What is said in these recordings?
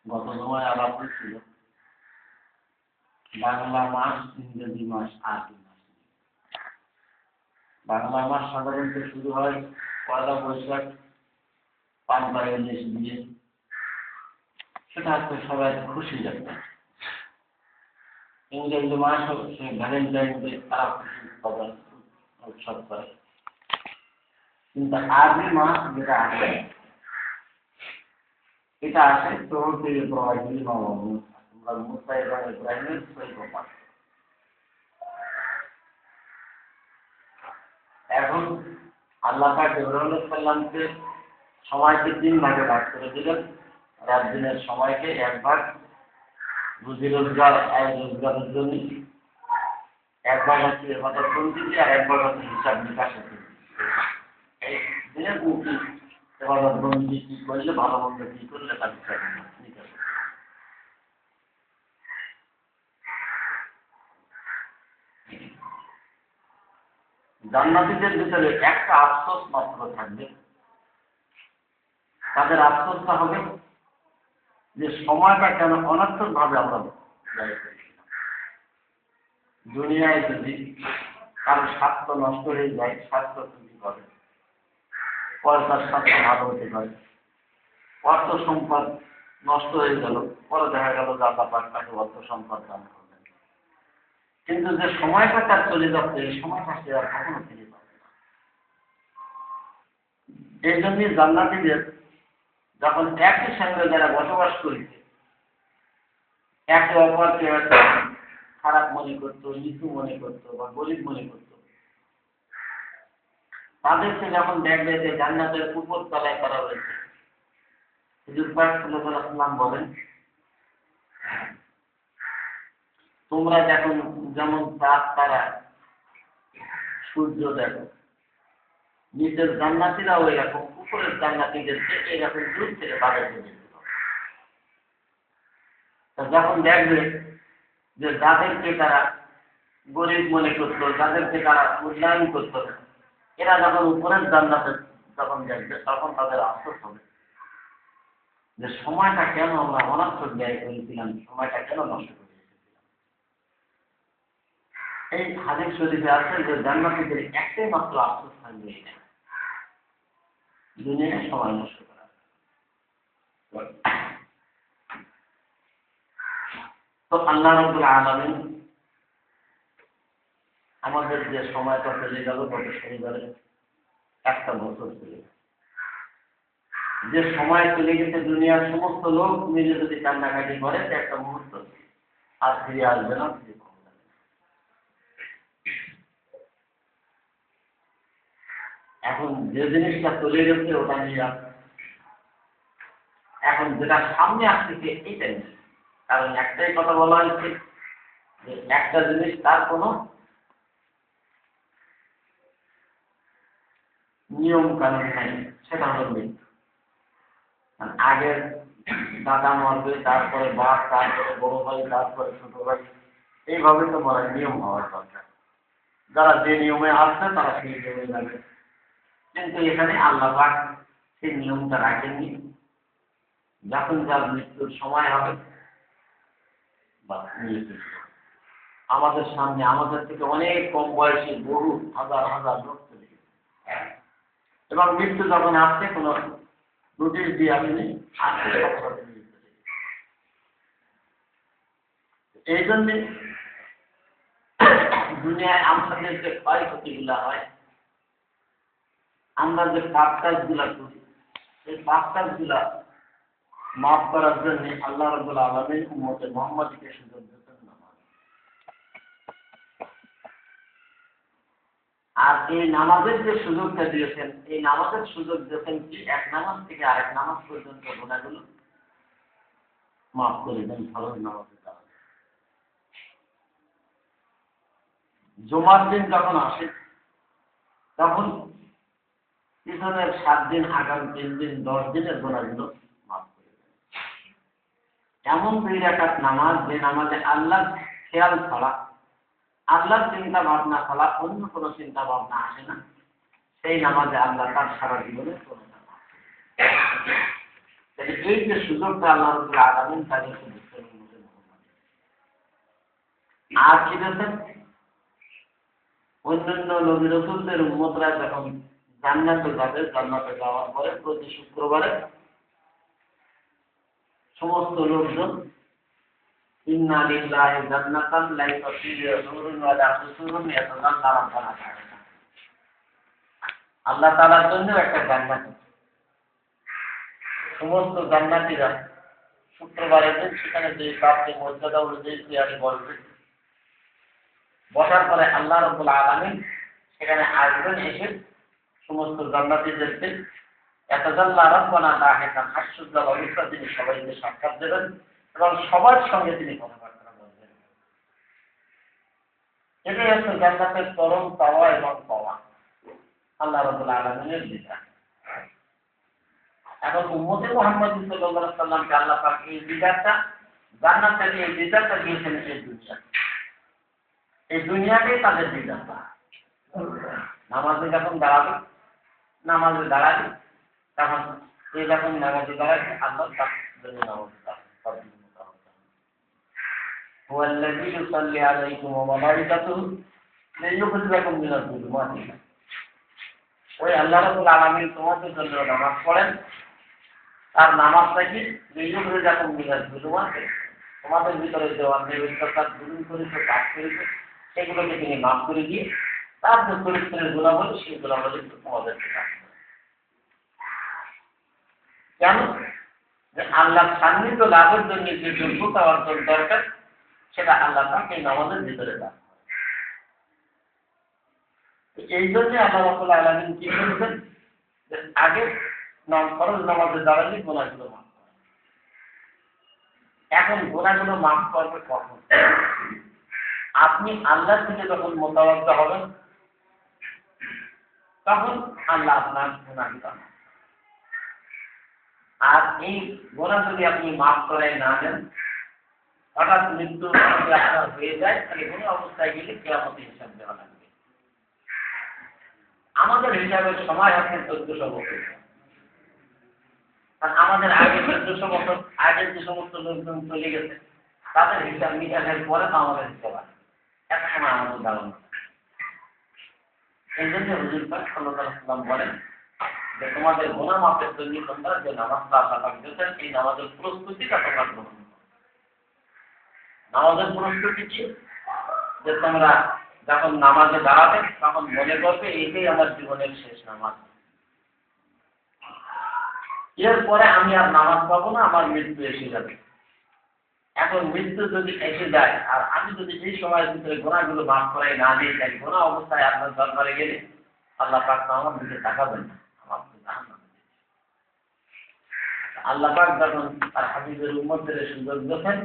গত সময় আলাপ হয়েছিল বাংলা মাস, ইংরেজি মাস, আরবি মাস। বাংলা মাস সাধারণত শুরু হয় পয়লা বৈশাখ, পান্তা ইলিশ দিয়ে। সেটা হচ্ছে সবাই খুশি যাবে। ইংরেজি মাস হচ্ছে ভ্যালেন্টাইন ডে, তারা খুশি সবাই উৎসব করে। কিন্তু আরবি মাস যেটা আছে, এটা আছে তৌহিদ ইব্রাহিম আমরা মুসা এবং ইব্রাহিমের সৈকত মাস। এখন আল্লাহ পাক ইব্রাহিম আলাইহিস সালামকে সময়কে 3 ভাগে ভাগ করে দিলেন। রাত দিনের সময়কে 1 ভাগ রুজি রোজগার রোজগারের জন্য, 1 ভাগ হচ্ছে ইবাদত বন্দেগী, আর 1 ভাগ হচ্ছে হিসাব নিকাশের জন্য। এই দিনের মুখী ইবাদত বন্দেগী কি করলে, ভালো মন্দ কি করলে তার হিসাব নিকাশ। জান্নাতীদের ভিতরে একটা আফসোস মাত্র থাকবে। তাদের আফসোসটা হবে যে সময়টা কেন অনর্থক ভাবে আমরা ব্যয় করেছিলাম। দুনিয়ায় যদি কারো স্বাস্থ্য নষ্ট হয়ে যায়, স্বাস্থ্য ক্ষতি করে, পরে তার স্বাস্থ্য ভালো হতে পারে। অর্থ সম্পদ নষ্ট হয়ে গেল, পরে দেখা গেল যে আল্লাহ পাক তাকে অর্থ সম্পদ দান করবেন। কিন্তু যে সময়টা তার চলে যাচ্ছে, এই সময়টা সে আর কখনো ফিরে পাবে না। এই জন্যই জান্নাতীদের যখন একই সঙ্গে যারা বসবাস করেছে, একে অপরকে খারাপ মনে করতো, নিচু মনে করতো বা গরিব মনে করতো, তাদেরকে যখন দেখবে যে জান্নাতের উপর তলায় করা হয়েছে, হুজুর পাক সাল্লাল্লাহু আলাইহি ওয়াসাল্লাম বলেন, তোমরা যেমন চাঁদ তারা সূর্য দেখো, নিচের জান্নাতীরাও এরকম উপরের জান্নাতীদেরকে এরকম দূর থেকে তাদেরকে দেখতে পাবে। যখন দেখবে যে যাদেরকে তারা গরিব মনে করতো, যাদেরকে তারা মূল্যায়ন করতো, এরা যখন উপরের জান্নাতে যখন দেখবে, তখন তাদের আফসোস হবে যে সময়টা কেন আমরা অনর্থক ব্যয় করেছিলাম, সময়টা কেন নষ্ট করে এসেছিলাম। এই হাদিস শরীফে আছে যে জান্নাতীদের একটাই মাত্র আফসোস থাকবে, দুনিয়ায় সময় নষ্ট করা। তো আল্লাহ রাব্বুল আলামিন আমাদের যে সময়টা চলে গেল গত শনিবারে, 1টা বছর চলে গেল। যে সময় চলে গেছে, দুনিয়ার সমস্ত লোক মিলে যদি কান্নাকাটি করে, একটা মুহূর্ত আর ফিরে আসবে না। এখন যে জিনিসটা চলে গেছে ওটা নিয়ে এখন যেটা সামনে আসতেছে এইটাই, কারণ একটাই কথা বলা হয়েছে যে একটা জিনিস তার কোনো নিয়ম কানুন নাই, সেটা হলো মৃত্যু। আগের দাদা মরবে, তারপরে বাপ, তারপরে বড় ভাই, তারপরে ছোট ভাই, এইভাবে তো মরার নিয়ম হওয়ার দরকার। যারা যে নিয়মে আসছে তারা সেই নিয়মে যাবে। কিন্তু এখানে আল্লাহ পাক সেই নিয়মটা রাখেননি। যখন যার মৃত্যুর সময় হবে বা আমাদের সামনে আমাদের থেকে অনেক কম বয়সী বহু হাজার হাজার লোক চলে গেছে, এবং মৃত্যু যখন আসছে কোনো নোটিশ দিয়ে আসেনি, এই জন্যে দুনিয়ায় আমাদের যে ক্ষয়ক্ষতিগুলা হয়, আমরা যে পাপ কাজগুলা করি, এই পাপ কাজগুলা মাফ করার জন্য আল্লাহ রাব্বুল আলামিন উম্মতে মুহাম্মাদীকে সুযোগ দিতেন না। আর এই নামাজের যে সুযোগটা দিয়েছেন, এই নামাজের সুযোগ দিয়েছেন কি এক নামাজ থেকে আরেক নামাজ পর্যন্ত গুনাহগুলো মাফ করে দেন ভালো নামাজের কারণে। জুমার দিন যখন আসে তখন পিছনের 7 দিন, আগামী 3 দিন, 10 দিনের গুনাহগুলো মাফ করে দেন। এমন 2 রাকাত নামাজ যে নামাজে আল্লাহ খেয়াল ছাড়া, আল্লাহর চিন্তা ভাবনা ছাড়া অন্য কোনো চিন্তা ভাবনা আসে না, সেই নামাজে আল্লাহ তার সারা জীবনে কোনো নামাজ। এই যে সুযোগটা আল্লাহ রাব্বুল আলামিন তাদেরকে দিচ্ছেন, আর কি দেখেন অন্যান্য নবী রাসূলদের উম্মতরা যখন জান্নাতে যাবে, জান্নাতে যাওয়ার পরে প্রতি শুক্রবারে সমস্ত লোকজন ইন্না লিল্লাহি জান্নাতান লাইসা ফিহা নূরুন ওয়ালা কুসুরুন ইয়াতাযাল্লা রাব্বানা তাআলা। আল্লাহ তাআলার জন্য একটা জান্নাত, সমস্ত জান্নাতীরা শুক্রবারের দিন সেখানে যে প্রাপ্তি মর্যাদা অনুযায়ী চেয়ারে বসবে, বসার পরে আল্লাহ রাব্বুল আলামিন সেখানে আসবেন, এসে সমস্ত জান্নাতীদেরকে ইয়াতাযাল্লা রাব্বানা তাআলা হাস্যোজ্জ্বল অবস্থায় তিনি সবাইকে সাক্ষাৎ দেবেন এবং সবার সঙ্গে তিনি কথাবার্তা বলবেন। এটাই হচ্ছে জান্নাতের চরম পাওয়া এবং পাওয়া আল্লাহ রাব্বুল আলামিনের বিধান। এখন উম্মতে মুহাম্মদ সাল্লাল্লাহু আলাইহি ওয়াসাল্লামকে আল্লাহ পাক এই বিধানটা, জান্নাতের এই বিধানটা দিয়েছেন এই দুনিয়াতেই তাদের বিধানটা। নামাজে যখন দাঁড়াবে, নামাজে দাঁড়াবে তখন এই যখন নামাজে দাঁড়াবে আল্লাহ তার জন্য নামাজে দাঁড়াবে। هو الذي يصلي عليكم وملائكته ليخرجكم من الظلمات إلى النور। ওই আল্লাহ রাব্বুল আলামিন তোমাদের জন্য নামাজ পড়েন, আর নামাজটা কি লিইয়ুখরিজাকুম মিনাজ যুলুমাতি, তোমাদের ভিতরে যে অনির্বৃত্ততা দূর করেছে, পাপ করেছে, সেগুলোকে তিনি মাফ করে দিয়ে তার যে চরিত্রের গুণাবলী, সেই গুণাবলী তোমাদেরকে দান করেন। কেন? যে আল্লাহর সান্নিধ্য লাভের জন্য যে যোগ্যতা অর্জন দরকার সেটা আল্লাহ পাক এই নামাজের ভিতরে দান করেন। এই জন্য আল্লাহ রাব্বুল আলামিন কি করেছেন যে আগে ফরজ নামাজে দাঁড়ালে গুনাহগুলো মাফ করেন। এখন গুনাহগুলো মাফ করবে কখন? আপনি আল্লাহর দিকে যখন মোতাওয়াজ্জা হবেন তখন আল্লাহ আপনার গুনাহগুলো মাফ। আর এই গুনাহ যদি আপনি মাফ করে না দেন, হঠাৎ মৃত্যু যদি আপনার হয়ে যায়, তাহলে কোনো অবস্থায় গেলে কিয়ামতে হিসাব দেওয়া লাগবে। আমাদের হিসাবের সময় হচ্ছে 1400 বছর। আর আমাদের আগে 1400 বছর আগের যে সমস্ত লোকজন চলে গেছে তাদের হিসাব নিকাশের পরে তো আমাদের হিসাব আছে, এক সময় আমাদের ধারণা। এই জন্য হুজুর পাক সাল্লাল্লাহু আলাইহি ওয়াসাল্লাম বলেন যে তোমাদের গুনাহ মাফের জন্য তোমরা যে নামাজটা আল্লাহ পাক দিয়েছেন, এই নামাজের প্রস্তুতিটা তোমরা গ্রহণ করো। নামাজের প্রস্তুতি কি? যে তোমরা যখন নামাজে দাঁড়াবে তখন মনে করবে এইটাই আমার জীবনের শেষ নামাজ, এরপরে আমি আর নামাজ পাবো না, আমার মৃত্যু এসে যাবে। এখন মৃত্যু যদি এসে যায় আর আমি যদি এই সময়ের ভিতরে গুনাহগুলো মাফ করে না দিই, তাই গুনাহ অবস্থায় আপনার দরবারে গেলে আল্লাহ পাক আমার দিকে তাকাবেন না, আমার জাহান্নামে। আল্লাহ পাক যখন তার হাবিবের উম্মতদের সুযোগ দেন,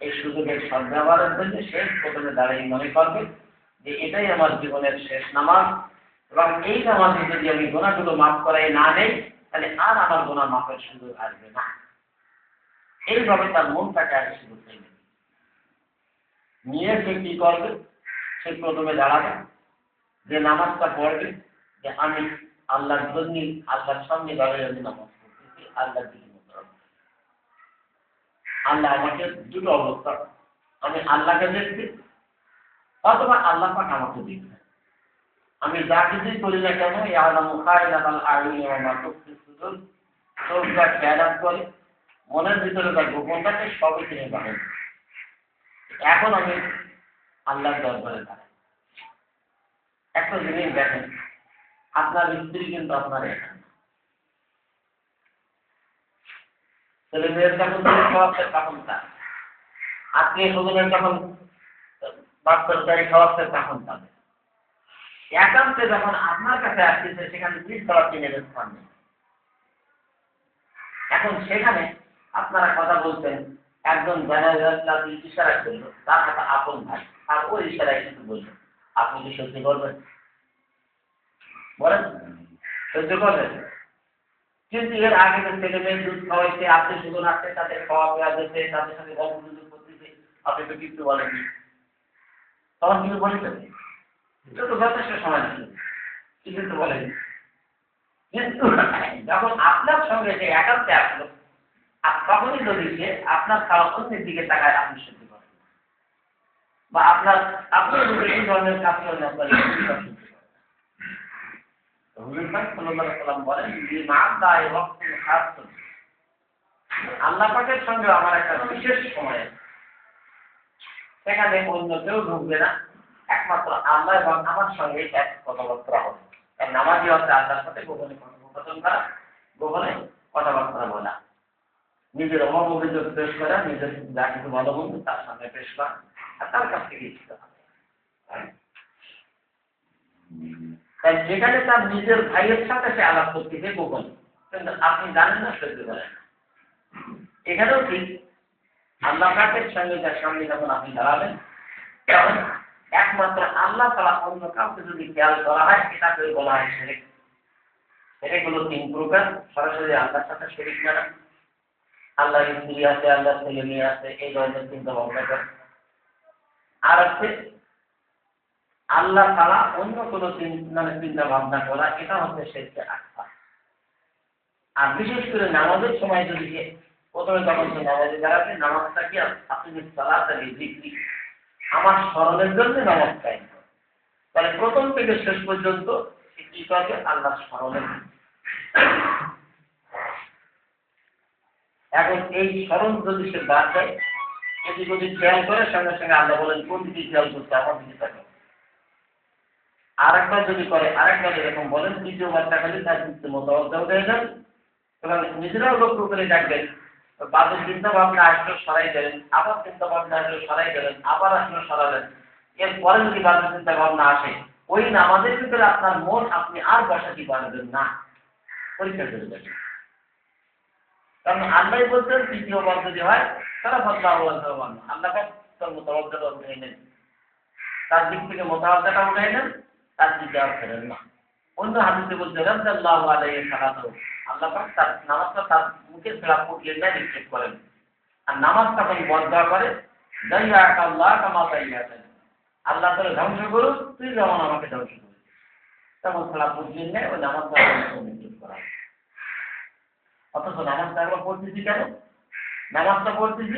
এই সুযোগের সদ্ব্যবহারের জন্য সে প্রথমে দাঁড়িয়ে মনে করবে যে এটাই আমার জীবনের শেষ নামাজ, এবং এই নামাজে যদি আমি গুনাহগুলো মাফ করাই না নেই তাহলে আর আমার গুনাহ মাফের সুযোগ আসবে না। এইভাবে তার মনটাকে আগে শুরু করবে। নিয়ে সে কি করবে? সে প্রথমে দাঁড়াবে, যে নামাজটা পড়বে যে আমি আল্লাহর জন্য, আল্লাহর সামনে দাঁড়িয়ে আমি নামাজ পড়তেছি, আল্লাহর দিকে মুখ। আল্লাহ আমাকে দুটো অবস্থা, আমি আল্লাহকে দেখছি অথবা আল্লাহ পাক আমাকে দেখছে। আমি যা কিছুই করি না কেন, ইয়ালামু খায়িনাতাল আ'ইউনি ওয়া মা তুখফি সুদূর, চোখ যা খেয়াল করে, মনের ভিতরে যা গোপন থাকে, সবই তিনি জানেন। এখন আমি আল্লাহর দরবারে দাঁড়াই। একটা জিনিস দেখেন, আপনার স্ত্রী কিন্তু আপনার এখানে, ছেলে মেয়ের যখন খাওয়াচ্ছে তখন তার, আত্মীয় স্বজনের যখন বাচ্চার গাড়ি খাওয়াচ্ছে তখন তাদের। একান্তে যখন আপনার কাছে আসতেছে সেখানে প্লিজ করার তিনি রেসপন্স নেই। এখন সেখানে আপনারা কথা বলছেন, একজন জানাজাতি ইশারা করলো, তার হাতে আপন ভাই, আর ওই ইশারায় কিছু বললো, আপনি কি সহ্য করবেন? বলেন, সহ্য করবেন? কিন্তু এর আগে যে ছেলে মেয়ে দুধ খাওয়াইছে, আপনি শুধু রাখছে, তাদের খাওয়া পেওয়া দিচ্ছে, তাদের সাথে গল্প গুজব করতেছে, আপনি তো কিছু বলেননি, তখন কিছু বলেছেন? এটা তো যথেষ্ট সময় ছিল, কিছু তো বলেনি। কিন্তু যখন আপনার সঙ্গে যে একান্তে আসলো, আর তখনই যদি সে আপনার খাওয়া অন্যের দিকে তাকায়, আপনি সহ্য করেন, বা আপনি যদি এই ধরনের কাজ করেন, আপনার আল্লাহ পাকের সঙ্গে আমার একটা বিশেষ সময়, সেখানে অন্য কেউ ঢুকবে না, একমাত্র আল্লাহ এবং আমার সঙ্গে এক কথাবার্তা হবে। নামাজি হচ্ছে আল্লাহর সাথে গোপনে কথোপকথন করা, গোপনে কথাবার্তা বলা, নিজের অভাব অভিযোগ পেশ করা, নিজের যা কিছু ভালো বন্ধু তার সামনে পেশ করা, আর তার কাছ থেকে শিখতে হবে। তাই যেখানে তার নিজের ভাইয়ের সাথে সে আলাপ করতেছে গোপন, কিন্তু আপনি জানেন না, সহ্য করেন না। এখানেও ঠিক আল্লাহ পাকের সঙ্গে যার সামনে যখন আপনি দাঁড়াবেন, তখন একমাত্র আল্লাহ ছাড়া অন্য কাউকে যদি খেয়াল করা হয়, এটাকে বলা হয় শিরক। শিরক হলো 3 প্রকার। সরাসরি আল্লাহর সাথে শরীক করা, আল্লাহর স্ত্রী আছে, আল্লাহর ছেলে মেয়ে আছে, এই ধরনের চিন্তা ভাবনা করা। আর হচ্ছে আল্লাহ ছাড়া অন্য কোনো চিন্তা ভাবনা করা, এটা হচ্ছে শিরকে আকবার। আর বিশেষ করে নামাজের সময় যদি প্রথমে যখন সে নামাজে দাঁড়াবে, নামাজটা কি আপনি সালাত জিক্রি, আমার স্মরণের জন্য নামাজ চাই, তাহলে প্রথম থেকে শেষ পর্যন্ত কি করবে? আল্লাহ স্মরণের। এখন এই স্মরণ যদি সে বাদ দেয়, এটি যদি খেয়াল করে, সঙ্গে সঙ্গে আল্লাহ বলেন কোন দিকে খেয়াল করতে, আমার দিকে থাকে। আর একবার যদি করে, আরেকবার এরকম বলেন, দ্বিতীয়বার দেখালে তার চিত্ত মোতাবজ্জহ হয়ে যান, এবং নিজেরাও লক্ষ্য করে ডাকবেন। বাদের চিন্তা ভাবনা আসলো, সরাই দেবেন, আবার চিন্তা ভাবনা আসলো, সরাই দেবেন, আবার আসলো, সরালেন। এরপরে যদি বাদের চিন্তা ভাবনা আসে, ওই নামাজের ভিতরে আপনার মন আপনি আর বসাতে পারবেন না, পরীক্ষা করে দেবেন। কারণ আল্লাহ বলছেন তৃতীয়বার যদি হয়, তারা বদলা আল্লাহ তার মোতাবজ্জহ উঠে নেন, তার দিক থেকে মোতাবজ্জহটা উঠে নেন, তার দিকে আর ফেরেন না। অন্য হাদিসে বলছে রাদিয়াল্লাহু আলাইহি সালাতু, আল্লাহ পাক তার নামাজটা তার মুখে খেলাপ করলে না নিক্ষেপ করেন, আর নামাজ তখন বদয়া করে, দাইয়াক আল্লাহ কামা দাইয়াক, আল্লাহ তাআলা ধ্বংস করুন, তুই যেমন আমাকে ধ্বংস করিস, তখন খেলাপ করলে না ওই নামাজটা নিক্ষেপ করা। অথচ নামাজটা আমরা পড়তেছি কেন? নামাজটা পড়তেছি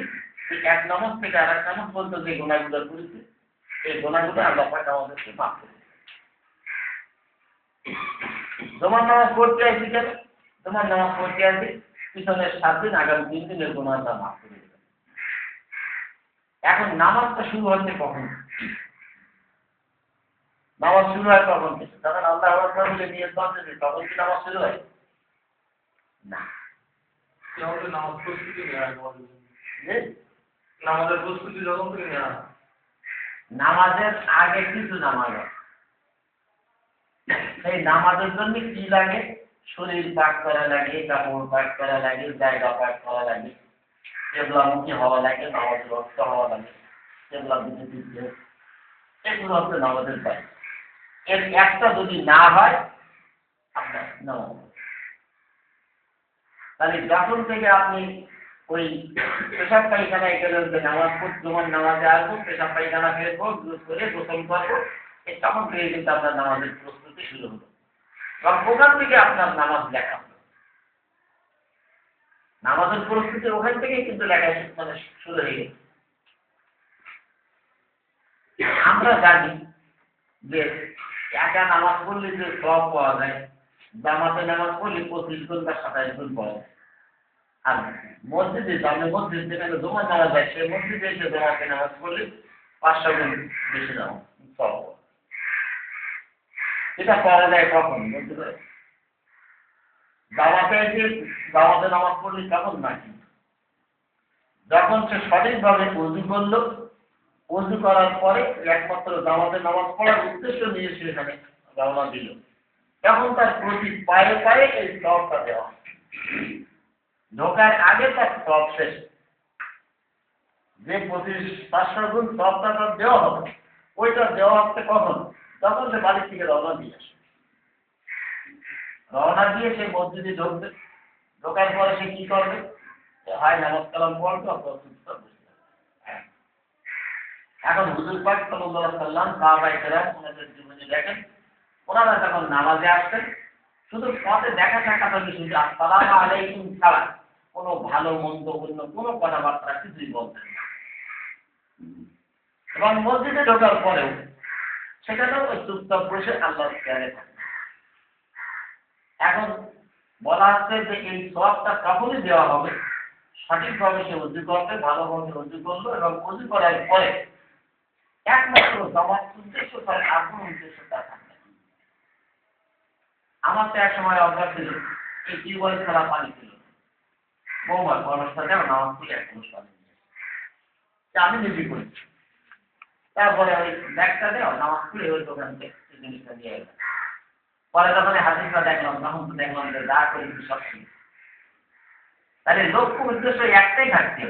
এক নামাজ থেকে আর এক নামাজ পর্যন্ত যে গুনাহগুলো করেছে, এই গুনাহগুলো আল্লাহ পাক আমাদেরকে মাফ করে। তোমার নামাজ পড়তে আসি কেন? তোমার নামাজ পড়তে আসি পিছনের 7 দিন, আগামী 3 দিনের গুনাহটা মাফ করে দেবে। এখন নামাজটা শুরু হচ্ছে কখন? নামাজ শুরু হয় কখন? যখন আল্লাহু আকবার বলে নিয়ত করতেছে, তখন কি নামাজ শুরু হয়? না। নামাজ প্রস্তুতি নেওয়া হয়, নামাজের প্রস্তুতি যখন থেকে নেওয়া হয়, নামাজের আগে কিছু নামাজ হয়। সেই নামাজের জন্য কি লাগে? শরীর পাক করা লাগে, কাপড় পাক করা লাগে, জায়গা পাক করা লাগে, কেবলামুখী হওয়া লাগে, নামাজ রক্ত হওয়া লাগে, কেবলা দিকে দিতে, এগুলো হচ্ছে নামাজের কাজ। এর একটা যদি না হয় আপনার নামাজ, তাহলে যখন থেকে আপনি ওই পেশাব পায়খানায় গেলেন যে নামাজ পড়তে, তোমার নামাজে আসবো, পেশাব পায়খানা ফেরবো, করে গোসল করবো, এই তখন থেকে কিন্তু আপনার নামাজের প্রস্তুতি শুরু হলো, এবং ওখান থেকে আপনার নামাজ লেখা হলো। নামাজের প্রস্তুতি ওখান থেকে কিন্তু লেখা মানে শুরু হয়ে গেছে। আমরা জানি যে একা নামাজ পড়লে যে সওয়াব পাওয়া যায়, জামাতে নামাজ পড়লে 25 গুণ বা 27 গুণ পাওয়া যায়। আর মসজিদে জামে মসজিদ যেখানে জমা নামাজ হয়, সেই মসজিদে এসে জমাতে নামাজ পড়লে 500 গুণ বেশি নামাজ সওয়াব। এটা পাওয়া যায় কখন বলতে পারে? জামাতে এসে জামাতে নামাজ পড়লে কেমন নাকি? যখন সে সঠিকভাবে ওযু করলো, ওযু করার পরে একমাত্র জামাতে নামাজ পড়ার উদ্দেশ্য নিয়ে সেখানে রওনা দিল, তখন তার প্রতি পায়ে পায়ে এই সওয়াবটা দেওয়া হয়। ঢোকার আগে তার সওয়াব শেষ, যে 2500 গুণ সওয়াবটা তার দেওয়া হবে, ওইটা দেওয়া হচ্ছে কখন? তখন সে বাড়ি থেকে রওনা দিয়ে আসে। রওনা দিয়ে সে মসজিদে ঢুকবে, ঢোকার পরে সে কি করবে? হয় নামাজ কালাম পড়বে অথবা চুপচাপ বসে থাকবে। এখন হুজুর পাক সাল্লাল্লাহু আলাইহি ওয়াসাল্লাম সাহাবায়ে কেরাম ওনাদের জীবনে দেখেন, ওনারা যখন নামাজে আসতেন শুধু পথে দেখা সাক্ষাৎ হলে শুধু আসসালামু আলাইকুম ছাড়া কোনো ভালো মন্দ অন্য কোনো কথাবার্তা কিছুই বলতেন না। এবং মসজিদে ঢোকার পরেও সেখানেও ওই চুপচাপ বসে আল্লাহর খেয়ালে থাকতেন। এখন বলা হচ্ছে যে এই সওয়াবটা তখনই দেওয়া হবে সঠিকভাবে সে উজু করবে, ভালোভাবে উজু করলো এবং উজু করার পরে একমাত্র জমার উদ্দেশ্য তার আর কোনো উদ্দেশ্য তার থাকবে। আমার তো এক সময় অভ্যাস ছিল এই টিউবওয়েল ছাড়া পানি ছিল, বহুবার মানুষটা যেন নামাজ পড়ে এক মানুষ পানি আমি নিজে করেছি। তারপরে ওই ব্যাগটা দেওয়া নামাজ পড়ে ওই দোকান থেকে জিনিসটা নিয়ে এলাম। পরে যখন হাদিসটা দেখলাম তখন তো দেখলাম যে যা করি সব ঠিক। তাহলে লক্ষ্য উদ্দেশ্য একটাই থাকছে,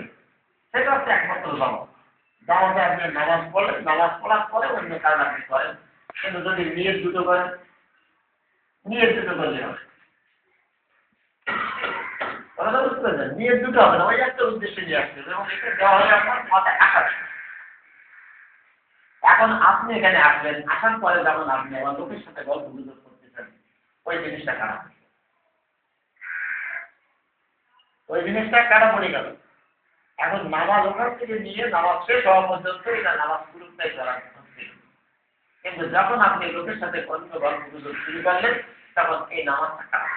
সেটা হচ্ছে একমাত্র জমা। জমাতে আপনি নামাজ পড়লেন, নামাজ পড়ার পরে অন্য কাজ আপনি করেন, কিন্তু যদি নিয়ত দুটো করেন, নিয়ত দুটো করলে হবে। কথাটা বুঝতে পারছেন? নিয়ত দুটো হবে না, ওই একটা উদ্দেশ্য নিয়ে আসছে এবং এটা দেওয়া হলে আপনার মাথায় আঘাত। এখন আপনি এখানে আসবেন, আসার পরে যখন আপনি আমার লোকের সাথে গল্প গুজব করতেছেন, ওই জিনিসটা খারাপ, ওই জিনিসটা কারা পড়ে গেল। এখন নামাজ ওখান থেকে নিয়ে নামাজ শেষ হওয়া পর্যন্ত এটা নামাজ পুরোটাই করা হচ্ছে, কিন্তু যখন আপনি লোকের সাথে অন্য গল্প গুজব শুরু করলেন তখন এই নামাজটা খারাপ।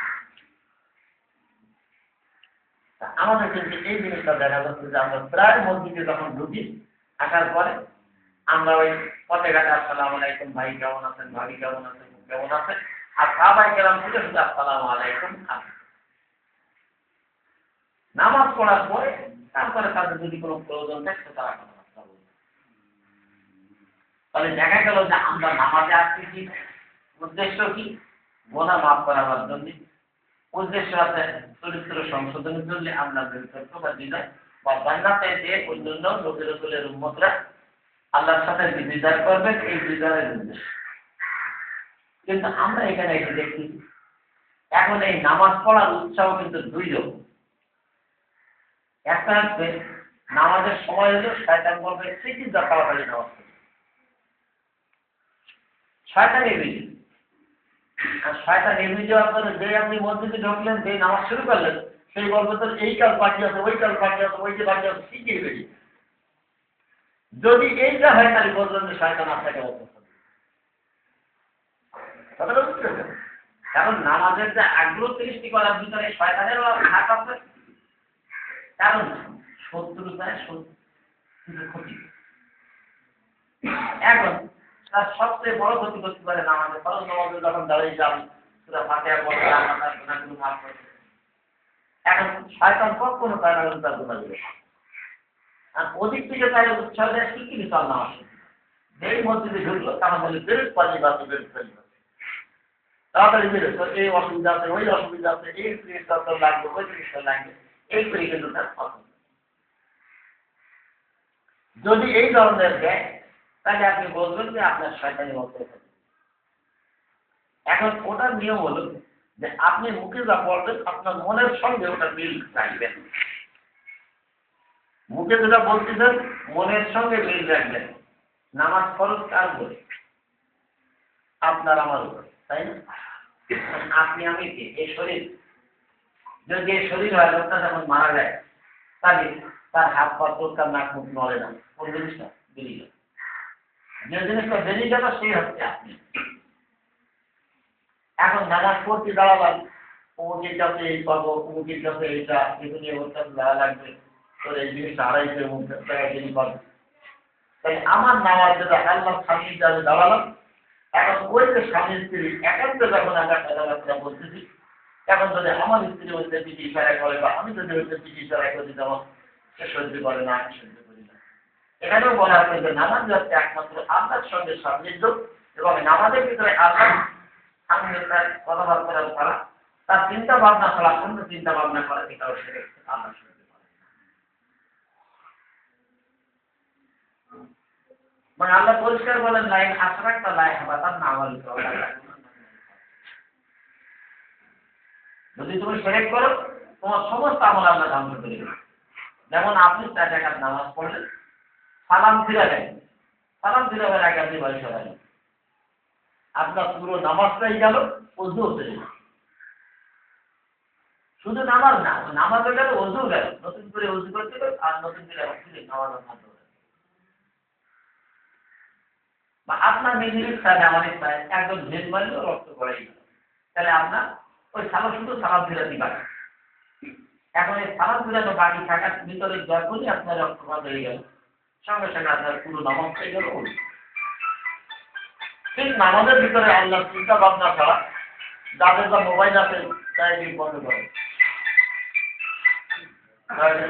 আমাদের কিন্তু এই জিনিসটা দেখা যাচ্ছে যে আমরা প্রায় মসজিদে যখন ঢুকি, আসার পরে আমরা ওই পথে ঘাটে আসসালামু আলাইকুম, ভাই কেমন আছেন, ভাবি কেমন আছেন, কেমন আছেন, আর সাহাবায়ে কেরাম শুধু শুধু আসসালামু আলাইকুম। নামাজ পড়ার পরে তারপরে তাদের যদি কোনো প্রয়োজন থাকে তারা কথাবার্তা বলবে। তাহলে দেখা গেল যে আমরা নামাজে আসতেছি উদ্দেশ্য কি? গোনা মাফ করাবার জন্য, উদ্দেশ্য আছে চরিত্র সংশোধনের জন্য, আমরা বা বিদায় বা জান্নাতে যে অন্যান্য লোকের রসুলের উম্মতরা আল্লাহর সাথে বিদায় করবেন, এই বিদায়ের উদ্দেশ্য। কিন্তু আমরা এখানে এসে দেখি এখন এই নামাজ পড়ার উৎসাহ কিন্তু দুই রকম। একটা হচ্ছে নামাজের সময় হলে শয়তান বলবে ঠিকই যা তাড়াতাড়ি নামাজ পড়বে, শয়তান এমনি। আর শয়তান এমনি যাওয়ার পরে যে আপনি মসজিদে ঢুকলেন, যে নামাজ শুরু করলেন, সেই বলবে তোর এই কাজ বাকি আছে, ওই কাজ বাকি আছে, ওই যে বাকি আছে, ঠিকই বেরিয়ে। যদি এইটা হয় তাহলে বলবেন যে শয়তান আপনাকে অপছন্দ। কথাটা বুঝতে পারছেন? কারণ নামাজের যে আগ্রহ সৃষ্টি করার ভিতরে শয়তানের হাত আছে। কারণ শত্রুতায় ক্ষতি। এখন তার সবচেয়ে বড় ক্ষতি করতে পারে নামাজে। ফরজ নামাজে যখন দাঁড়িয়ে যান সূরা ফাতিহা পড়তে আপনার গুনাহগুলো মাফ করতে। এখন শয়তান কখনো তার তার গুনাহগুলো, আর ওদিক থেকে তাই উৎসাহ দেয় ঠিকই বিশাল নামাজ। যেই মসজিদে ঢুকলো তখন বলে বেরোত পানি বাসে বেরোত পানি বাসে, তাড়াতাড়ি বেরোত, এই অসুবিধা আছে, ওই অসুবিধা আছে, এই জিনিসটা তো লাগবে, ওই জিনিসটা লাগবে, এই করে কিন্তু তার পছন্দ। যদি এই ধরনের দেয় তাহলে আপনি বলবেন যে আপনার শয়তানি মতো। এখন ওটার নিয়ম হলো যে আপনি মুখে যা বলবেন আপনার মনের সঙ্গে ওটা মিল রাখবেন। মুখে যেটা বলতেছেন মনের সঙ্গে মিল রাখবেন। নামাজ ফরজ কার বলে? আপনার আমার উপর, তাই না? আপনি আমি কি এই শরীর, যদি এই শরীর হয় লোকটা যখন মারা যায় তাহলে তার হাত পা চোখটা নাক মুখ নড়ে না, কোন জিনিসটা বেরিয়ে যাবে। যে জিনিসটা বেরিয়ে যাবে সেই হচ্ছে আপনি। এখন নামাজ পড়তে দাঁড়ালাম, অমুকের কাছে এই পাবো, অমুকের কাছে এইটা, এগুলি ওর কাছে দাঁড়া লাগবে, তোর এই জিনিসটা 250 টাকা কেজি পাবে। তাই আমার নামাজ যেটা আল্লাহ স্বামী যাবে দাঁড়ালাম, এখন ওই যে স্বামী স্ত্রী একান্ত যখন আমরা কথাবার্তা বলতেছি, এখন যদি আমার স্ত্রী ওইটা পিঠে ইশারা করে বা আমি যদি ওইটা পিঠে ইশারা করি, যেমন সে সহ্য করে না, আমি সহ্য করি না। এখানেও বলা হচ্ছে যে নামাজ যাচ্ছে একমাত্র আল্লাহর সঙ্গে সান্নিধ্য এবং নামাজের ভিতরে আল্লাহ সামনে তার কথাবার্তা ছাড়া, তার চিন্তা ভাবনা ছাড়া অন্য চিন্তা ভাবনা করে, এটাও শিরক, আল্লাহ শুনতে পারে। মানে আল্লাহ পরিষ্কার বলেন, লাইন আশরাকতা লা ইয়াহবাতান্না আমালুকা ওয়া লা তাকুনান্না মিনাল খাসিরিন। যদি তুমি শিরক করো, তোমার সমস্ত আমল আল্লাহ ধ্বংস করে দেবে। যেমন আপনি 4 রাকাত নামাজ পড়লেন, সালাম ফিরালেন, সালাম ফিরাবার আগে আপনি বাড়ি সরালেন, আপনার পুরো নামাজটাই গেল, ওযু হয়ে গেল। শুধু নামাজ না, নামাজ হয়ে গেল, ওযু গেল, নতুন করে ওযু করতে হবে, আর নতুন করে নামাজ পড়তে হবে। বা আপনার নিজের ইচ্ছা, আমার ইচ্ছায় একদম ঝেল মারলেও রক্ত পড়ে গেল, তাহলে আপনার ওই সালাম শুধু সালাম ফিরাতে পারে। এখন এই সালাম ফিরানো বাকি থাকার ভিতরে যখনই আপনার রক্তপাত হয়ে গেল, সঙ্গে সঙ্গে আপনার পুরো নামাজ হয়ে গেল। ঠিক নামাজের ভিতরে আল্লাহ চিন্তা ভাবনা ছাড়া যাদের যা মোবাইল আছে তাই বন্ধ করে,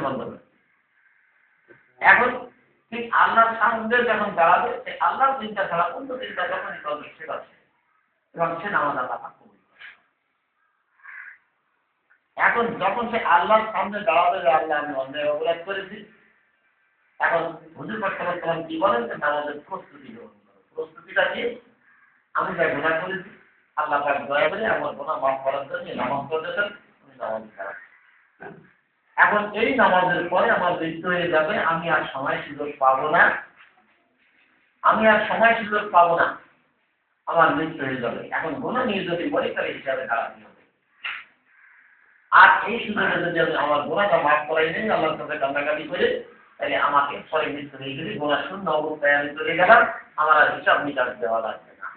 বন্ধ করে। এখন ঠিক আল্লাহর সামনে যখন দাঁড়াবে, সে আল্লাহর চিন্তা ছাড়া অন্য চিন্তা যখনই করবে সে আছে, এবং সে নামাজ আল্লাহ কবুল করে। এখন যখন সে আল্লাহর সামনে দাঁড়াবে, আল্লাহ আমি অন্যায় অপরাধ করেছি, এখন হুজুর পাক সাল্লাল্লাহু আলাইহি ওয়াসাল্লাম কি বলেন, যে নামাজের প্রস্তুতি গ্রহণ করো। প্রস্তুতিটা কি? আমি যা গুনাহ করেছি, আল্লাহ পাক দয়া করে আমার গুনাহ মাফ করার জন্য নামাজ পড়তেছেন, আমি নামাজ পড়াচ্ছি। এখন এই নামাজের পরে আমার মৃত্যু হয়ে যাবে, আমি আর সময় সুযোগ পাবো না, আমি আর সময় সুযোগ পাবো না, আমার মৃত্যু হয়ে যাবে। এখন গুনাহ নিয়ে যদি মরি, তাহলে হিসাবে দাঁড়াতে হবে। আর এই সুযোগে যদি আমি আমার গুনাহটা মাফ করাই নেই, আল্লাহর কাছে কান্নাকাটি করে, তাহলে আমাকে পরে মৃত্যু হয়ে গেলে গুনাহ শূন্য অবস্থায় আমি চলে গেলাম, আমার আর হিসাব নিকাশ দেওয়া লাগবে না।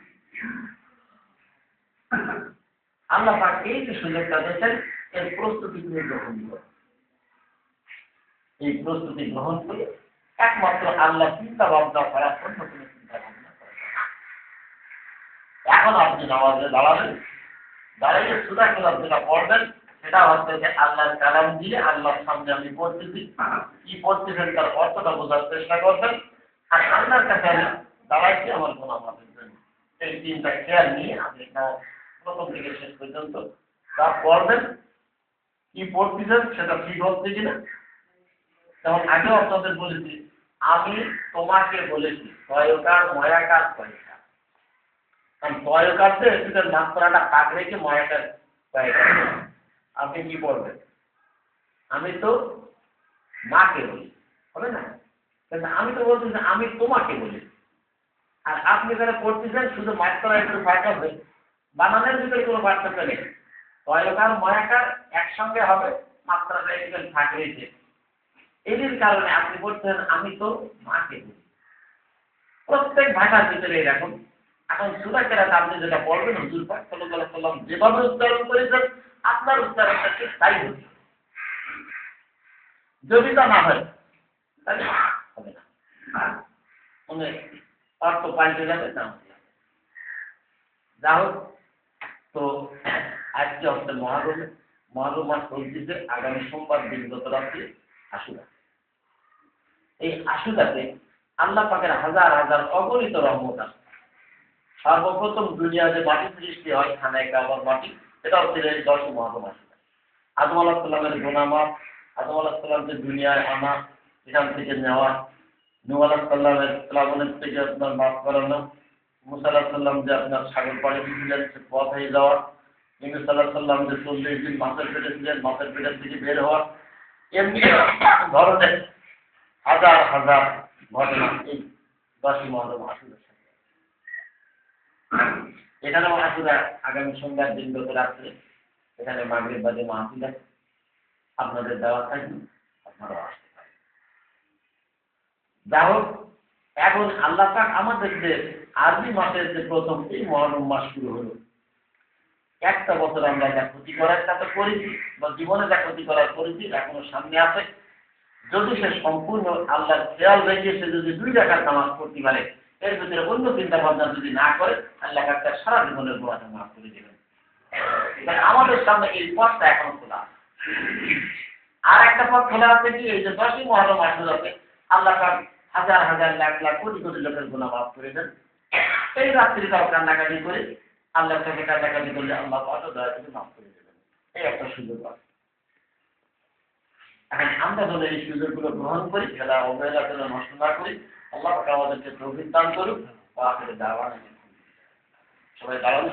আল্লাহ পাক এই যে সুযোগটা দিয়েছেন, এর প্রস্তুতি তুমি গ্রহণ করো। এই প্রস্তুতি গ্রহণ করে একমাত্র আল্লাহ চিন্তা ভাবনা করার অন্য কোনো চিন্তা ভাবনা করে। এখন আপনি নামাজে দাঁড়াবেন, দাঁড়িয়ে সূরা কেলাম যেটা পড়বেন, সেটা হচ্ছে যে আল্লাহর কালাম দিয়ে আল্লাহর সামনে আমি পড়তেছি, কি পড়তেছেন তার অর্থটা বোঝার চেষ্টা করবেন, আর আল্লাহর কাছে দাঁড়াইছি আমার গুনাহ মাফের জন্য। এই তিনটা খেয়াল নিয়ে আপনি প্রথম থেকে শেষ পর্যন্ত তা পড়বেন, কি পড়তেছেন সেটা ঠিক হচ্ছে কিনা। যেমন আগেও আপনাদের বলেছি, আমি তোমাকে বলেছি, তয়কার ময়াকার তয়কার, কারণ তয়কারতে এটার মাত্রাটা কাক রেখে ময়াকার তয়কার। আপনি কি পড়বেন? আমি তো মাকে বলি, হবে না? কিন্তু আমি তো বলছি যে আমি তোমাকে বলি, আর আপনি যারা পড়তেছেন শুধু মাত্রা একটু ফাঁকা হবে, বানানের ভিতরে কোনো পার্থক্য নেই। তয়কার ময়াকার একসঙ্গে হবে, মাত্রাটা একটু ফাঁক রয়েছে। এর কারণে আপনি বলছেন আমি তো মাকে বলি। প্রত্যেক ভাষার ভিতরে এরকম। এখন সূরা কেরাত আপনি যেটা পড়বেন, হুজুর পাক সাল্লাল্লাহু আলাইহি ওয়াসাল্লাম যেভাবে উচ্চারণ করেছেন, আপনার উচ্চারণটা ঠিক তাই হচ্ছে। যদি তা না হয় তাহলে হবে না, মানে অর্থ পাল্টে যাবে না। যা হোক, তো আজকে হচ্ছে মহারম মাস চলতেছে, আগামী সোমবার দিনগত রাত্রে আশুরা। এই আশুরাতে আল্লাহ পাকের হাজার হাজার অগণিত রহমত আছে। সর্বপ্রথম দুনিয়াতে মাটি সৃষ্টি হয়, খানায় কাবার মাটি, এটা হচ্ছে 10 মহারম আশুরা। আদম আলাইহিস সালামের গুনাহ মাফ, আদম আলাইহিস সালামকে দুনিয়ায় আনা, এখান থেকে নেওয়া, নূহ আলাইহিস সালামের প্লাবনের থেকে আপনার মাফ করানো, মুসা আলাইহিস সালাম যে আপনার সাগর পাড়ে দিয়েছিলেন সে পথ হয়ে যাওয়া, ইউনূস আলাইহিস সালাম যে 40 দিন মাছের পেটে ছিলেন, মাছের পেটের থেকে বের হওয়া, এমনি ধরনের হাজার হাজার ঘটনা এই 10 মহারম আশুরার সাথে। এখানেও আশুরা আগামী সোমবার দিনগত রাত্রে এখানে মাগরিব বাদে মাহফিল আছে, আপনাদের দেওয়া থাকবে, আপনারাও আসতে পারেন। যা হোক, এখন আল্লাহ পাক আমাদের যে আরবি মাসের যে প্রথম এই মহরম মাস শুরু হলো, একটা বছর আমরা যা ক্ষতি করার কাছে করেছি বা জীবনে যা ক্ষতি করার করেছি এখনো সামনে আছে। যদি সে সম্পূর্ণ আল্লাহর খেয়াল রেখে সে যদি 2 রাকাত নামাজ পড়তে পারে, এর ভিতরে অন্য চিন্তা ভাবনা যদি না করে, আল্লাহ তার সারা জীবনের গুনাহ মাফ করে দেবেন। আমাদের সামনে এই পথটা এখন খোলা আছে। আর একটা পথ খোলা আছে কি, এই যে 10 মহরম আশুরাতে আল্লাহ পাক হাজার হাজার লাখ লাখ কোটি কোটি লোকের গুনাহ মাফ করে দেন। এই রাত্রিটাও কান্নাকাটি করে আল্লাহ থেকে কাটাকাটি করলে আল্লাহ পাক দয়া করে মাফ করে দেবেন, এই একটা সুযোগ আছে। এখন আমরা যদি এই সুযোগগুলো গ্রহণ করি, খেলা অবহেলা করে নষ্ট না করি, আল্লাহ পাক আমাদেরকে তৌফিক দান করুক। বা আখিরে দাওয়ানা, সবাই দাঁড়ানো,